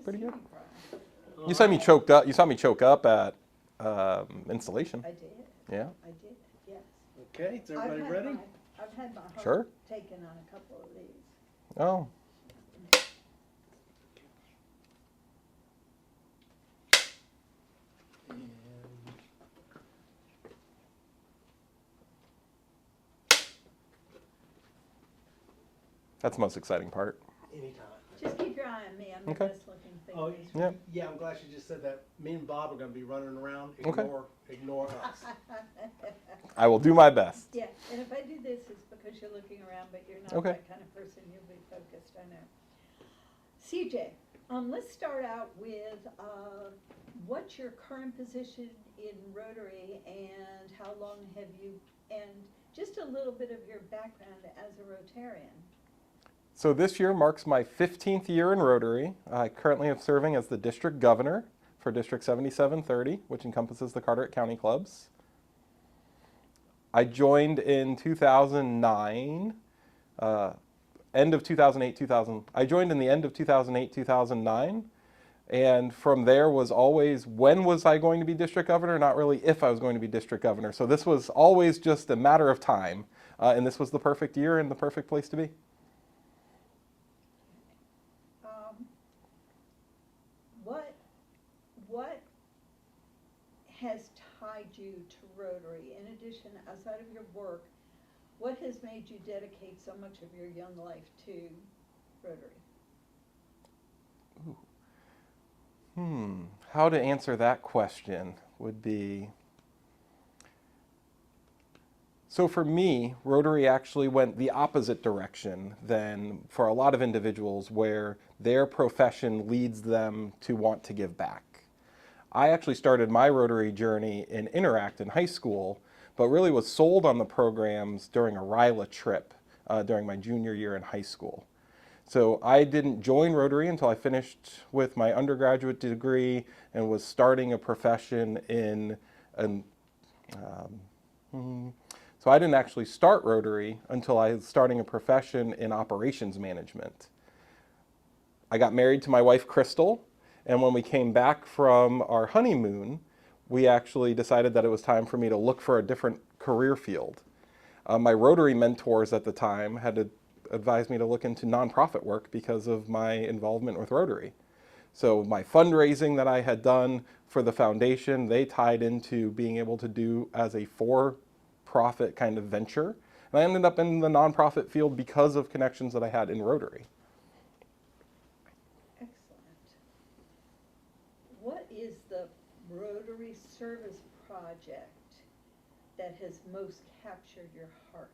pretty good. All You saw me right. choked up. You saw me choke up at installation. I did. Yeah. I did, yes. Okay, is everybody ready? I've had my Sure. heart taken on a couple of these. Oh. And That's the most exciting part. anytime. Just keep your eye on me, I'm the Okay. best looking thing. Oh, in this Yeah. yeah, I'm glad you just said that. Me and Bob are gonna be running around. Okay. Ignore us. I will do my best. Yeah, and if I do this, it's because you're looking around, but you're not Okay. that kind of person, you'll be focused, I know. CJ, let's start out with, what's your current position in Rotary and how long have you, and just a little bit of your background as a Rotarian. So this year marks my 15th year in Rotary. I currently am serving as the district governor for District 7730, which encompasses the Carteret County clubs. I joined in 2009, end of 2008, I joined in the end of 2008, 2009. And from there was always, when was I going to be district governor? Not really if I was going to be district governor. So this was always just a matter of time. And this was the perfect year and the perfect place to be. What has tied you to Rotary? In addition, outside of your work, what has made you dedicate so much of your young life to Rotary? How to answer that question would be, so for me, Rotary actually went the opposite direction than for a lot of individuals where their profession leads them to want to give back. I actually started my Rotary journey in Interact in high school, but really was sold on the programs during a RILA trip during my junior year in high school. So I didn't join Rotary until I finished with my undergraduate degree and was starting a profession in, so I didn't actually start Rotary until I was starting a profession in operations management. I got married to my wife, Crystal, and when we came back from our honeymoon, we actually decided that it was time for me to look for a different career field. My Rotary mentors at the time had advised me to look into nonprofit work because of my involvement with Rotary. So my fundraising that I had done for the foundation, they tied into being able to do as a for-profit kind of venture. And I ended up in the nonprofit field because of connections that I had in Rotary. Excellent. What is the Rotary service project that has most captured your heart?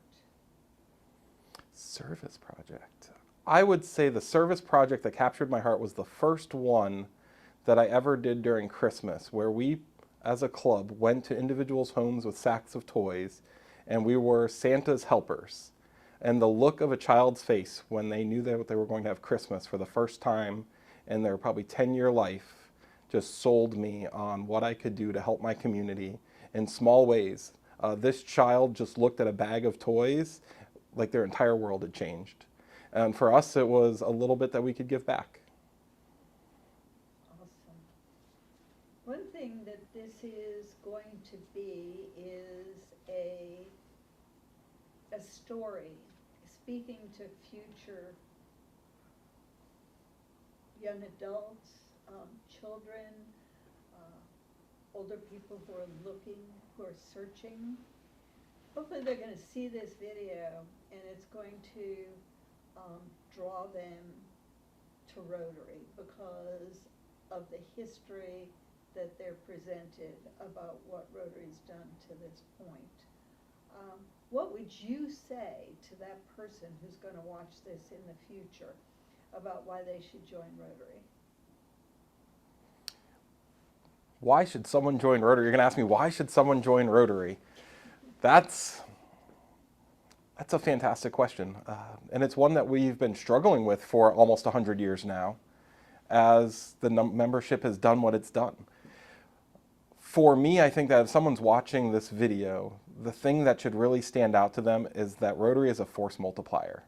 Service project. I would say the service project that captured my heart was the first one that I ever did during Christmas, where we, as a club, went to individuals' homes with sacks of toys, and we were Santa's helpers. And the look of a child's face when they knew that they were going to have Christmas for the first time in their probably 10-year life just sold me on what I could do to help my community in small ways. This child just looked at a bag of toys like their entire world had changed. And for us, it was a little bit that we could give back. Awesome. One thing that this is going to be is a story speaking to future young adults, children, older people who are looking, who are searching. Hopefully they're going to see this video and it's going to draw them to Rotary because of the history that they're presented about what Rotary's done to this point. What would you say to that person who's going to watch this in the future about why they should join Rotary? Why should someone join Rotary? You're going to ask me, why should someone join Rotary? That's a fantastic question. And it's one that we've been struggling with for almost 100 years now as the membership has done what it's done. For me, I think that if someone's watching this video, the thing that should really stand out to them is that Rotary is a force multiplier.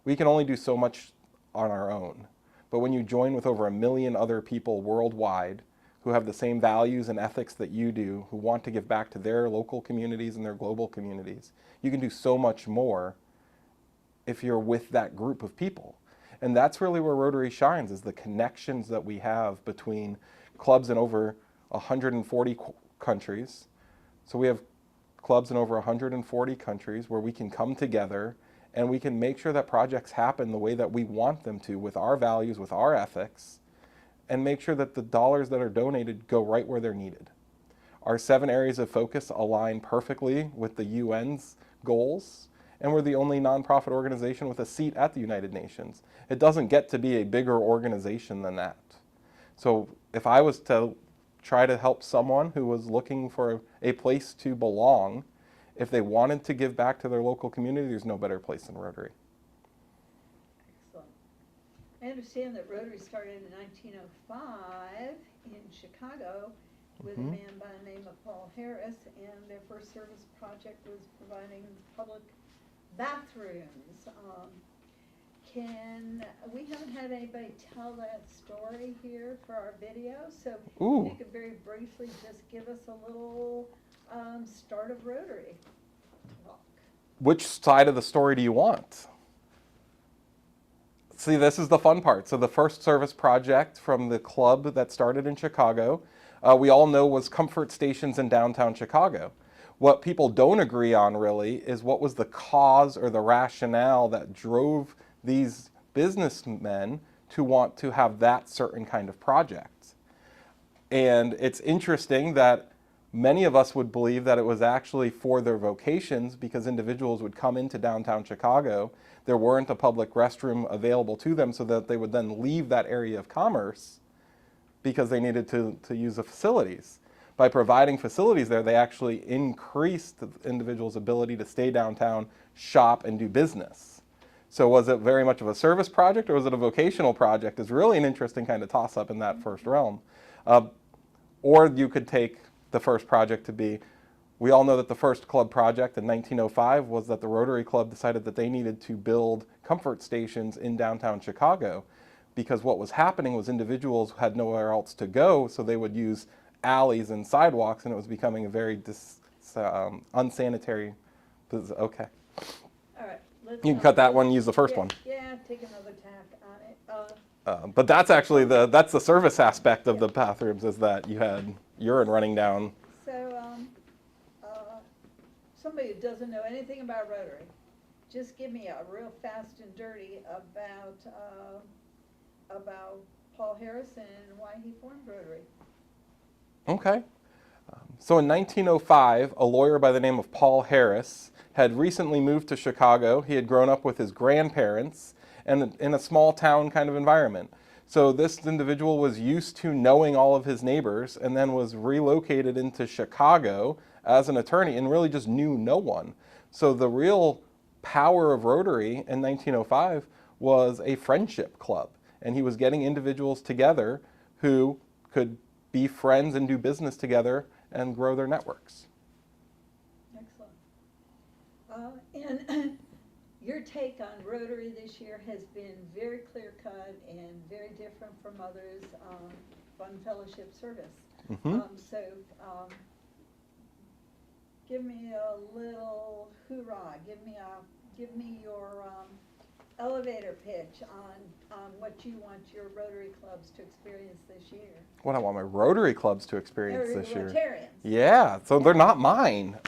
We can only do so much on our own, But when you join with over 1 million other people worldwide who have the same values and ethics that you do, who want to give back to their local communities and their global communities, you can do so much more if you're with that group of people. And that's really where Rotary shines, is the connections that we have between clubs in over 140 countries. So we have clubs in over 140 countries where we can come together and we can make sure that projects happen the way that we want them to, with our values, with our ethics, and make sure that the dollars that are donated go right where they're needed. Our 7 areas of focus align perfectly with the UN's goals, and we're the only nonprofit organization with a seat at the United Nations. It doesn't get to be a bigger organization than that. So if I was to try to help someone who was looking for a place to belong, if they wanted to give back to their local community, there's no better place than Rotary. Excellent. I understand that Rotary started in 1905 in Chicago with a man by the name of Paul Harris, and their first service project was providing public bathrooms. We haven't had anybody tell that story here for our video, so Ooh. if you could very briefly just give us a little start of Rotary talk. Which side of the story do you want? See, this is the fun part. So the first service project from the club that started in Chicago, we all know was comfort stations in downtown Chicago. What people don't agree on really is what was the cause or the rationale that drove these businessmen to want to have that certain kind of project. And it's interesting that many of us would believe that it was actually for their vocations, because individuals would come into downtown Chicago, there weren't a public restroom available to them, so that they would then leave that area of commerce because they needed to use the facilities. By providing facilities there, they actually increased the individual's ability to stay downtown, shop, and do business. So was it very much of a service project, or was it a vocational project? Is really an interesting kind of toss-up in that first realm. Or you could take the first project to be, we all know that the first club project in 1905 was that the Rotary Club decided that they needed to build comfort stations in downtown Chicago, because what was happening was individuals had nowhere else to go, so they would use alleys and sidewalks, and it was becoming a very unsanitary. Okay. All right. You can cut that one and use the first one. Yeah, take another tack on it. But that's actually that's the service aspect of the bathrooms, is that you had urine running down. So, somebody who doesn't know anything about Rotary, just give me a real fast and dirty about Paul Harris and why he formed Rotary. Okay. So in 1905, a lawyer by the name of Paul Harris had recently moved to Chicago. He had grown up with his grandparents and in a small town kind of environment. So this individual was used to knowing all of his neighbors, and then was relocated into Chicago as an attorney and really just knew no one. So the real power of Rotary in 1905 was a friendship club. And he was getting individuals together who could be friends and do business together and grow their networks. Excellent. And your take on Rotary this year has been very clear-cut and very different from others. Fun fellowship service. Mm-hmm. Give me a little hoorah. Give me your elevator pitch on what you want your Rotary clubs to experience this year. What I want my Rotary clubs to experience this year. Rotarians. Yeah, so they're not mine.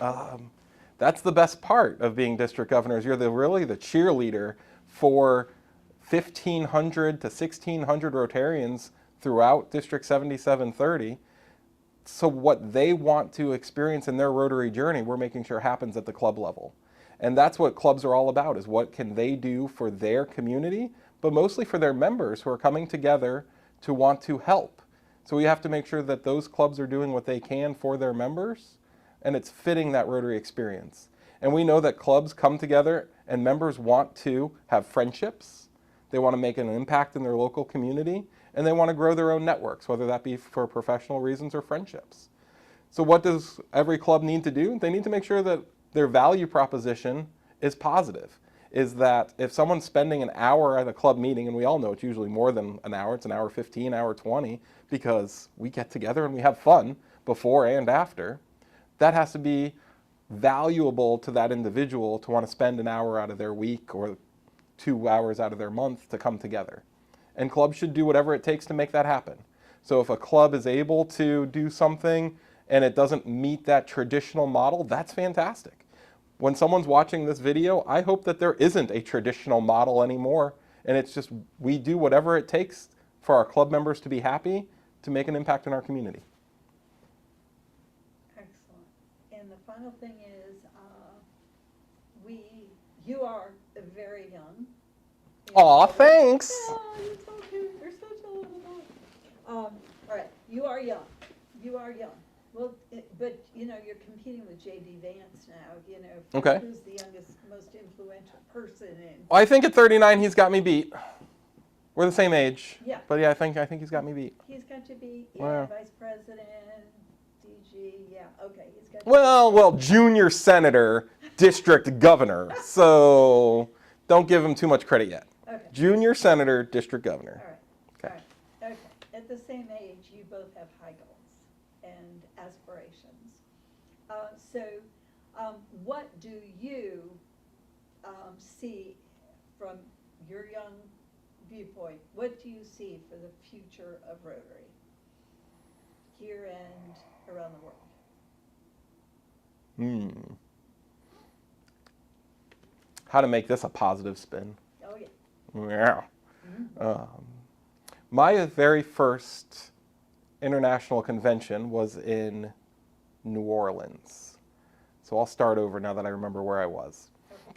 That's the best part of being district governors. You're really the cheerleader for 1,500 to 1,600 Rotarians throughout District 7730. So what they want to experience in their Rotary journey, we're making sure happens at the club level. And that's what clubs are all about, is what can they do for their community, but mostly for their members who are coming together to want to help. So we have to make sure that those clubs are doing what they can for their members, and it's fitting that Rotary experience. And we know that clubs come together and members want to have friendships, they want to make an impact in their local community, and they want to grow their own networks, whether that be for professional reasons or friendships. So what does every club need to do? They need to make sure that their value proposition is positive. is that if someone's spending an hour at a club meeting, and we all know it's usually more than an hour, it's an hour 15, hour 20, because we get together and we have fun before and after, that has to be valuable to that individual to want to spend an hour out of their week or 2 hours out of their month to come together. And clubs should do whatever it takes to make that happen. So if a club is able to do something and it doesn't meet that traditional model, that's fantastic. When someone's watching this video, I hope that there isn't a traditional model anymore, and it's just we do whatever it takes for our club members to be happy to make an impact in our community. Excellent. And the final thing is, you are very young. Aw, thanks. Oh, you're so cute. You're such a little dog. All right, you are young. You are young. Well, but you're competing with J.D. Vance now. For Okay. Who's the youngest, most influential person in? I think at 39 he's got me beat. We're the same age. Yeah. But yeah, I think he's got me beat. He's got to be Wow. vice president, DG. Yeah, okay. He's got. Well, junior senator, district governor. So don't give him too much credit yet. Okay. Junior senator, district governor. All right. Okay. All right. Okay. At the same age, you both have high goals and aspirations. What do you see from your young viewpoint? What do you see for the future of Rotary here and around the world? How to make this a positive spin? Oh, yeah. Yeah. Mm-hmm. My very first international convention was in New Orleans. So I'll start over now that I remember where I was. Okay.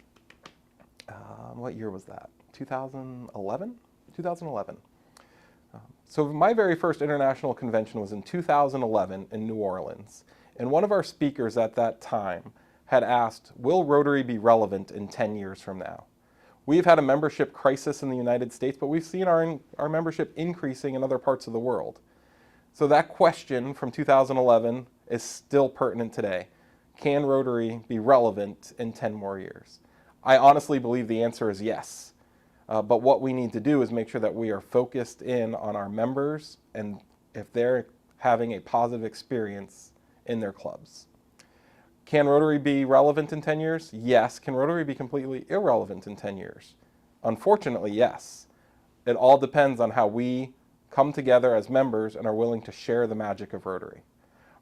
What year was that? 2011? 2011. So my very first international convention was in 2011 in New Orleans. And one of our speakers at that time had asked, will Rotary be relevant in 10 years from now? We've had a membership crisis in the United States, but we've seen our membership increasing in other parts of the world. So that question from 2011 is still pertinent today. Can Rotary be relevant in 10 more years? I honestly believe the answer is yes. But what we need to do is make sure that we are focused in on our members and if they're having a positive experience in their clubs. Can Rotary be relevant in 10 years? Yes. Can Rotary be completely irrelevant in 10 years? Unfortunately, yes. It all depends on how we come together as members and are willing to share the magic of Rotary.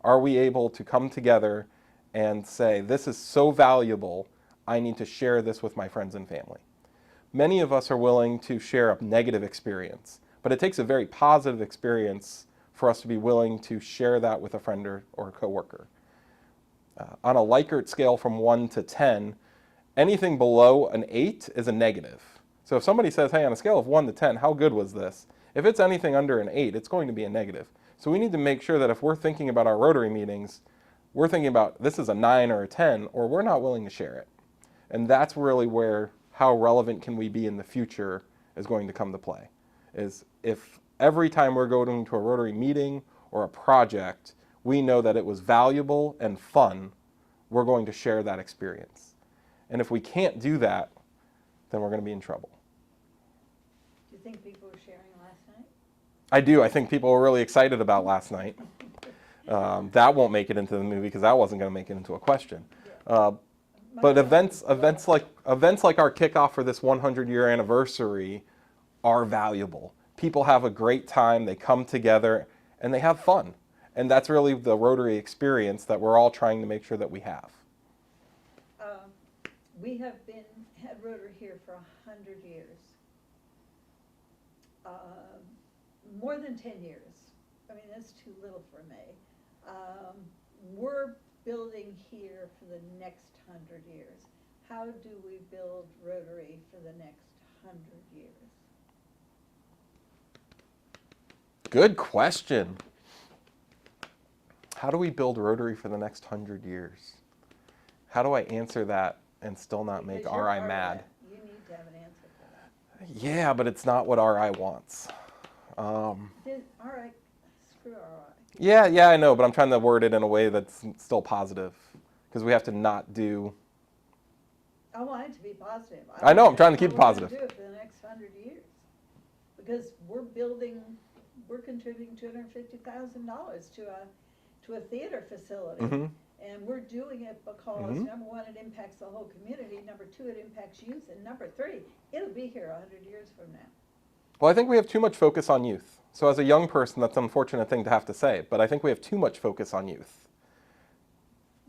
Are we able to come together and say, this is so valuable, I need to share this with my friends and family? Many of us are willing to share a negative experience, but it takes a very positive experience for us to be willing to share that with a friend or a coworker. On a Likert scale from 1 to 10, anything below an 8 is a negative. So if somebody says, hey, on a scale of 1 to 10, how good was this? If it's anything under an 8, it's going to be a negative. So we need to make sure that if we're thinking about our Rotary meetings, we're thinking about this is a 9 or a 10, or we're not willing to share it. And that's really where how relevant can we be in the future is going to come to play. Is if every time we're going to a Rotary meeting or a project, we know that it was valuable and fun, we're going to share that experience. And if we can't do that, then we're going to be in trouble. Do you think people were sharing last night? I do. I think people were really excited about last night. That won't make it into the movie because that wasn't going to make it into a question. But events like our kickoff for this 100-year anniversary are valuable. People have a great time, they come together, and they have fun. And that's really the Rotary experience that we're all trying to make sure that we have. We have had Rotary here for 100 years. More than 10 years. I mean, that's too little for me. We're building here for the next 100 years. How do we build Rotary for the next 100 years? Good question. How do we build Rotary for the next 100 years? How do I answer that and still not make Because you're RI mad? You need to have an answer for that. Yeah, but it's not what RI wants. All right, screw RI. Yeah, I know, but I'm trying to word it in a way that's still positive because we have to not do I want it to be positive. I know, I'm wanna trying to how keep it we're gonna positive. do it for the next 100 years. Because we're contributing $250,000 to a theater facility. Mm-hmm. And we're doing it because, Mhm. number one, it impacts the whole community, number two, it impacts youth, and number three, it'll be here 100 years from now. Well, I think we have too much focus on youth. So as a young person, that's an unfortunate thing to have to say, but I think we have too much focus on youth.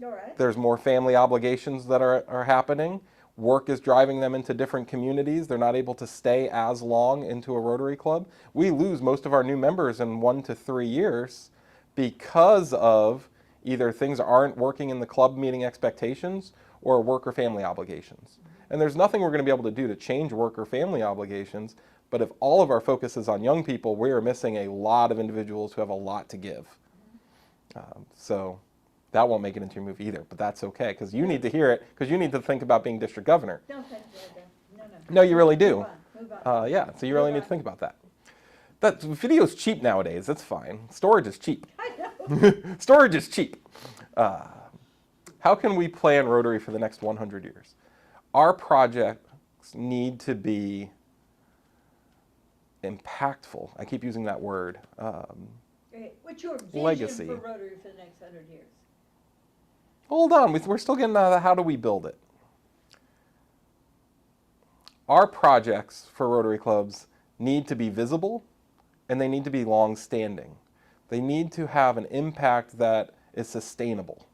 All right? There's more family obligations that are happening. Work is driving them into different communities. They're not able to stay as long into a Rotary Club. We lose most of our new members in 1 to 3 years because of either things aren't working in the club meeting expectations or work or family obligations. And there's nothing we're going to be able to do to change work or family obligations, but if all of our focus is on young people, we are missing a lot of individuals who have a lot to give. So that won't make it into your movie either, but that's okay, because you need to hear it, because you need to think about being district governor. No, thank you, no. No, you really do. Move on. Yeah, so you really need to think about that. That video's cheap nowadays. It's fine. Storage is cheap. I know. Storage is cheap. How can we plan Rotary for the next 100 years? Our projects need to be impactful. I keep using that word. Okay, what's your vision Legacy. for Rotary for the next 100 years? Hold on, we're still getting out of how do we build it. Our projects for Rotary clubs need to be visible and they need to be long-standing. They need to have an impact that is sustainable.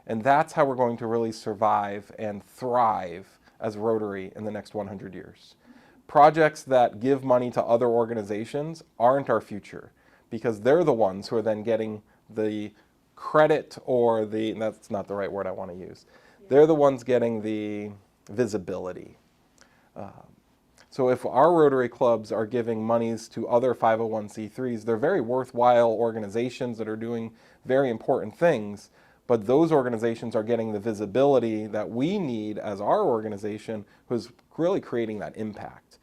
And that's how we're going to really survive and thrive as Rotary in the next 100 years. Projects that give money to other organizations aren't our future because they're the ones who are then getting the credit or that's not the right word I want to use. They're the ones getting the visibility. So if our Rotary clubs are giving monies to other 501c3s, they're very worthwhile organizations that are doing very important things, but those organizations are getting the visibility that we need as our organization who's really creating that impact.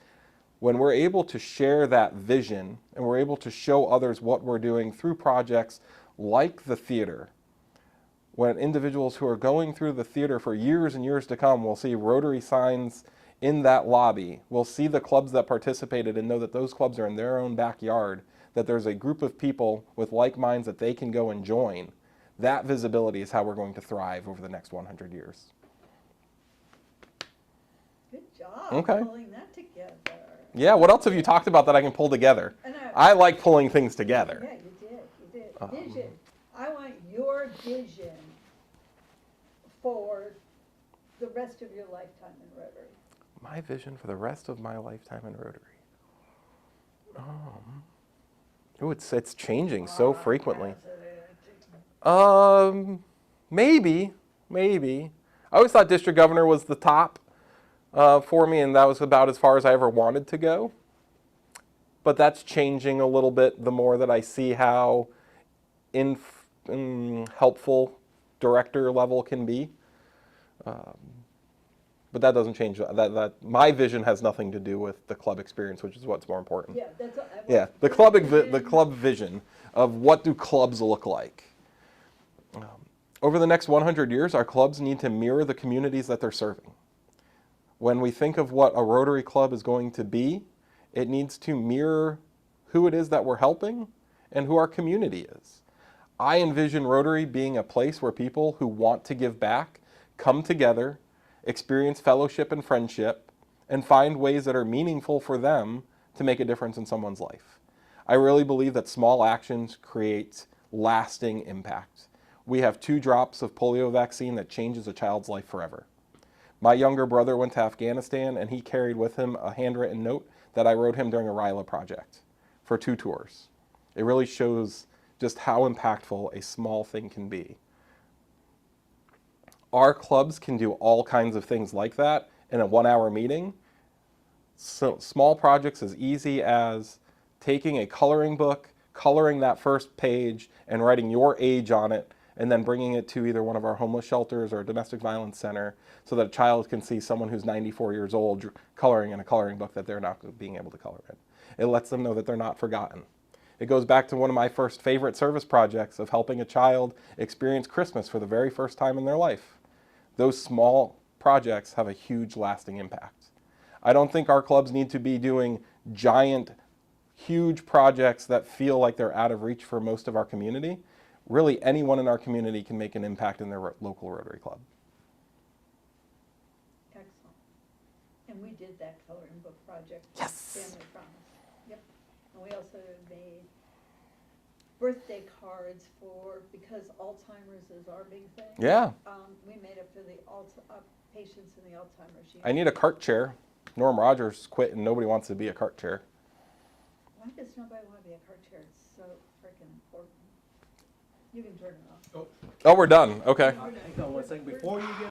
When we're able to share that vision and we're able to show others what we're doing through projects like the theater, when individuals who are going through the theater for years and years to come will see Rotary signs in that lobby, will see the clubs that participated and know that those clubs are in their own backyard, that there's a group of people with like minds that they can go and join. That visibility is how we're going to thrive over the next 100 years. Good job Okay. pulling that together. Yeah, what else have you talked about that I can pull together? I know. I like pulling things together. Yeah, you did. Vision. I want your vision for the rest of your lifetime in Rotary. My vision for the rest of my lifetime in Rotary. It's changing so frequently. Maybe. I always thought district governor was the top for me, and that was about as far as I ever wanted to go. But that's changing a little bit the more that I see how helpful director level can be. But that doesn't change. That my vision has nothing to do with the club experience, which is what's more important. Yeah, that's all. Yeah, the club vision of what do clubs look like. Over the next 100 years, our clubs need to mirror the communities that they're serving. When we think of what a Rotary Club is going to be, it needs to mirror who it is that we're helping and who our community is. I envision Rotary being a place where people who want to give back come together, experience fellowship and friendship, and find ways that are meaningful for them to make a difference in someone's life. I really believe that small actions create lasting impact. We have 2 drops of polio vaccine that changes a child's life forever. My younger brother went to Afghanistan and he carried with him a handwritten note that I wrote him during a RILA project for 2 tours. It really shows just how impactful a small thing can be. Our clubs can do all kinds of things like that in a 1-hour meeting. So small projects as easy as taking a coloring book, coloring that first page, and writing your age on it, and then bringing it to either one of our homeless shelters or a domestic violence center so that a child can see someone who's 94 years old coloring in a coloring book that they're not being able to color in. It lets them know that they're not forgotten. It goes back to one of my first favorite service projects of helping a child experience Christmas for the very first time in their life. Those small projects have a huge lasting impact. I don't think our clubs need to be doing giant, huge projects that feel like they're out of reach for most of our community. Really, anyone in our community can make an impact in their local Rotary Club. Excellent. And we did that coloring book project. Yes. Family Promise. Yep. And we also made birthday cards because Alzheimer's is our big thing. Yeah. We made it for the patients in the Alzheimer's unit. I need a cart chair. Norm Rogers quit and nobody wants to be a cart chair. Why does nobody want to be a cart chair? It's so freaking important. You can turn it off. Oh, we're done. Okay. Hang on one second, before you get